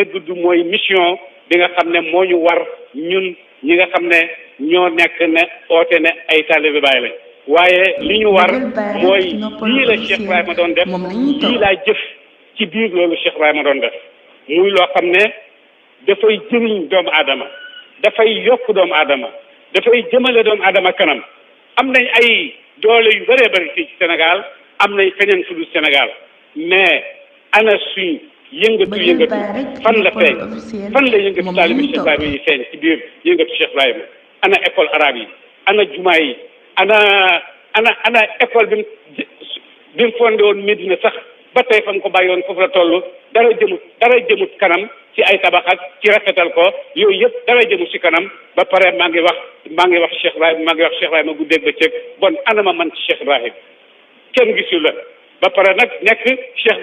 dëgg du mooy mission bi nga xam ne moo ñu war ñun ñi nga xam ne ñoo nekk ne oote ne ay taalibe Baay lañ waaye li ñu war mooy lii la Cheikh Ibrahima doon def lii laa jëf ci biir loolu Cheikh Ibrahima doon def muy loo xam ne dafay jëriñ doomu aadama dafay yokk doomu aadama dafay jëmale doomu aadama kanam am nañ ay doole yu bëree bëri fii ci Sénégal am nañ feneen fu dul Sénégal mais ana suñ yëngatu fan la feeñ fan la yëngatu taalibe Cheikh Ibrahima yi feeñ ci biir yëngatu Cheikh Ibrahima ana école arabe yi ana jumaa yi ana école bi mu fondé woon Médina sax ba tey fa mu ko bàyyoon foofu la toll dara jëmut kanam ci ay tabax ak ci rafetal ko yooyu yëpp dara jëmut ci kanam ba pare maa ngi wax Cheikh Ibrahima guddeeg bëccëg bon anama man ci Cheikh Ibrahima kenn gisul la ba pare nag nekk Cheikh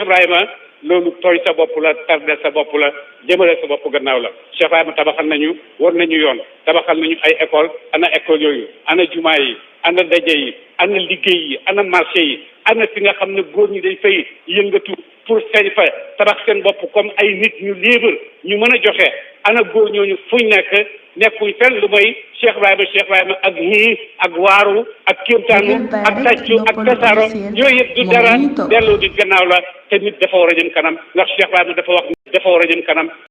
Ibrahima loolu tooy sa bopp la tardel sa bopp la jëmale sa bopp gannaaw la Cheikh Ibrahima tabaxal nañu war nañu yoon tabaxal nañu ay école ana école yooyu ana jumaa yi ana daje yi ana liggéey yi ana marché yi ana fi nga xam ne góor ñi dañ fay yëngatu pour feeñ fa tabax seen bopp comme ay nit ñu libre ñu mën a joxe ana góor ñooñu fuñ nekkuñ fenn lu mooy Cheikh Ibrahima ak ñii ak waaru ak kéemtaanu ak tàccu ak tasaaro yooyu yëpp du dara delloo di gannaaw la te nit dafa war a jëm kanam ndax Cheikh Ibrahima dafa wax dafa war a jëm kanam